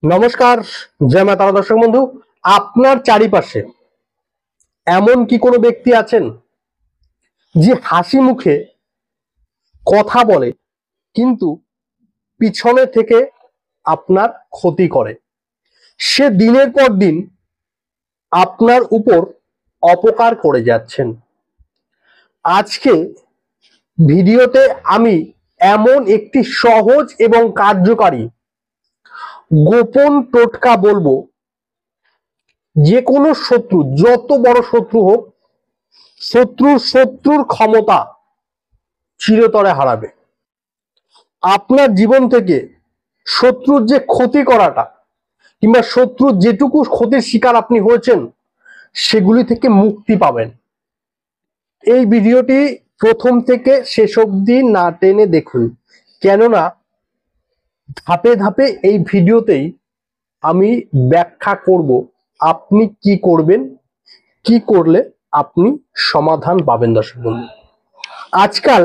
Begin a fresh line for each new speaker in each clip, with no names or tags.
নমস্কার, জয় মা তারা। দর্শক বন্ধু, আপনার চারিপাশে এমন কি কোনো ব্যক্তি আছেন যে হাসি মুখে কথা বলে কিন্তু পিছনে থেকে আপনার ক্ষতি করে? সে দিনের পর দিন আপনার উপর অপকার করে যাচ্ছেন। আজকে ভিডিওতে আমি এমন একটি সহজ এবং কার্যকারী গোপন টোটকা বলবো, যে কোনো শত্রু, যত বড় শত্রু হোক, শত্রুর ক্ষমতা চিরতরে হারাবে। আপনার জীবন থেকে শত্রুর যে ক্ষতি করাটা কিংবা শত্রুর যেটুকু ক্ষতির শিকার আপনি হয়েছেন সেগুলি থেকে মুক্তি পাবেন। এই ভিডিওটি প্রথম থেকে শেষ অবধি না টেনে দেখুন, কেননা ধাপে ধাপে এই ভিডিওতেই আমি ব্যাখ্যা করব আপনি কি করবেন, কি করলে আপনি সমাধান পাবেন। দর্শক বন্ধু, আজকাল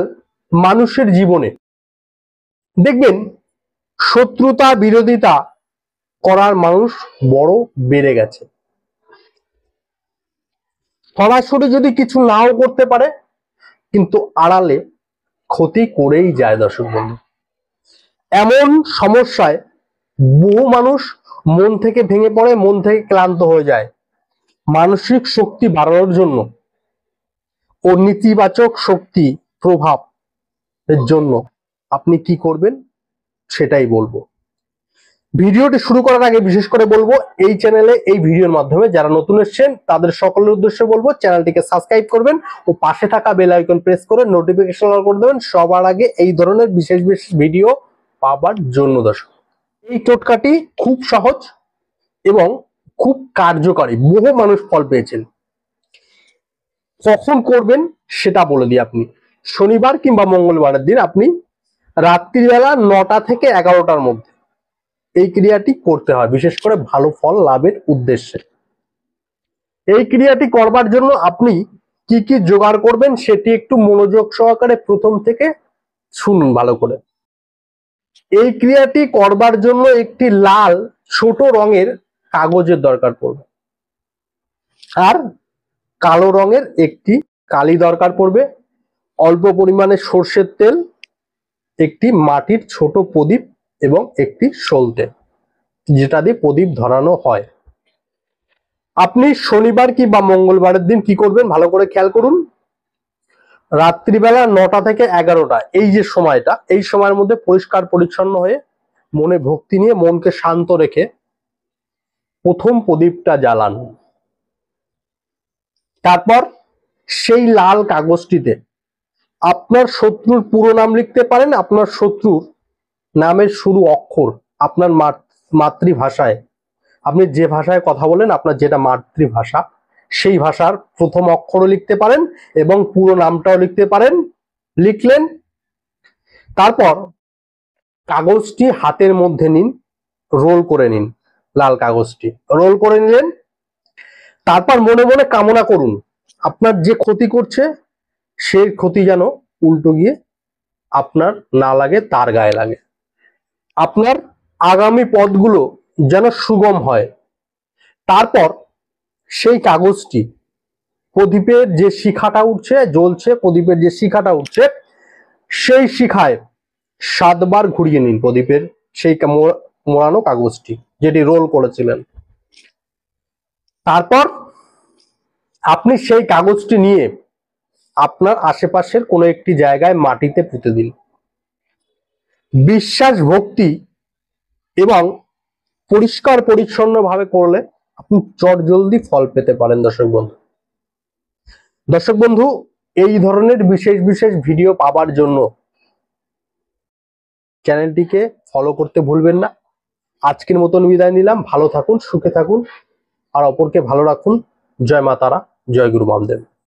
মানুষের জীবনে দেখবেন শত্রুতা বিরোধিতা করার মানুষ বড় বেড়ে গেছে। সরাসরি যদি কিছু নাও করতে পারে কিন্তু আড়ালে ক্ষতি করেই যায়। দর্শক বন্ধু, এমন সমস্যায় বহু মানুষ মন থেকে ভেঙে পড়ে, মন থেকে ক্লান্ত হয়ে যায়। মানসিক শক্তি বাড়ানোর জন্য ও নেতিবাচক শক্তি প্রভাব এর জন্য আপনি কি করবেন সেটাই বলবো। ভিডিওটি শুরু করার আগে বিশেষ করে বলবো, এই চ্যানেলে এই ভিডিওর মাধ্যমে যারা নতুন এসেছেন তাদের সকলের উদ্দেশ্যে বলবো চ্যানেলটিকে সাবস্ক্রাইব করবেন ও পাশে থাকা বেল আইকন প্রেস করে নোটিফিকেশন অন করে দেবেন সবার আগে এই ধরনের বিশেষ বিশেষ ভিডিও পাবার জন্য। দর্শক, এই টোটকাটি খুব সহজ এবং খুব কার্যকারী, বহু মানুষ ফল পেয়েছেন। কখন করবেন সেটা বলে দিই। আপনি শনিবার কিংবা মঙ্গলবারের দিন আপনি রাত্রিবেলা 9টা থেকে 11টার মধ্যে এই ক্রিয়াটি করতে হয়, বিশেষ করে ভালো ফল লাভের উদ্দেশ্যে। এই ক্রিয়াটি করবার জন্য আপনি কি কি জোগাড় করবেন সেটি একটু মনোযোগ সহকারে প্রথম থেকে শুনুন ভালো করে। এই ক্রিয়াটি করবার জন্য একটি লাল ছোট রঙের কাগজের দরকার পড়বে, আর কালো রঙের একটি কালি দরকার পড়বে, অল্প পরিমাণে সর্ষের তেল, একটি মাটির ছোট প্রদীপ এবং একটি সলতে, যেটা দিয়ে প্রদীপ ধরানো হয়। আপনি শনিবার কি বা মঙ্গলবারের দিন কি করবেন ভালো করে খেয়াল করুন। রাত্রিবেলা 9টা থেকে 11টা, এই যে সময়টা, এই সময়ের মধ্যে পরিষ্কার পরিচ্ছন্ন হয়ে মনে ভক্তি নিয়ে মনকে শান্ত রেখে প্রথম প্রদীপটা জ্বালান। তারপর সেই লাল কাগজটিতে আপনার শত্রুর পুরো নাম লিখতে পারেন, আপনার শত্রুর নামের শুরু অক্ষর, আপনার মাতৃভাষায়, আপনি যে ভাষায় কথা বলেন, আপনার যেটা মাতৃভাষা সেই ভাষার প্রথম অক্ষরও লিখতে পারেন এবং পুরো নামটাও লিখতে পারেন। লিখলেন, তারপর কাগজটি হাতের মধ্যে নিন, রোল করে নিন। লাল কাগজটি রোল করে নিলেন, তারপর মনে মনে কামনা করুন আপনার যে ক্ষতি করছে সেই ক্ষতি যেন উল্টো গিয়ে আপনার না লাগে, তার গায়ে লাগে। আপনার আগামী পথগুলো যেন সুগম হয়। তারপর সেই কাগজটি প্রদীপের যে শিখাটা উঠছে, জ্বলছে প্রদীপের যে শিখাটা উঠছে, সেই শিখায় 7বার ঘুরিয়ে নিন প্রদীপের সেই মোড়ানো কাগজটি যেটি রোল করেছিলেন। তারপর আপনি সেই কাগজটি নিয়ে আপনার আশেপাশের কোনো একটি জায়গায় মাটিতে পুঁতে দিন। বিশ্বাস, ভক্তি এবং পরিষ্কার পরিচ্ছন্ন ভাবে করলে আপনি চটজলদি ফল পেতে পারেন। দর্শক বন্ধু, এই ধরনের বিশেষ বিশেষ ভিডিও পাবার জন্য চ্যানেলটিকে ফলো করতে ভুলবেন না। আজকের মতন বিদায় নিলাম। ভালো থাকুন, সুখে থাকুন আর অপরকে ভালো রাখুন। জয় মা তারা, জয় গুরু বামদেব।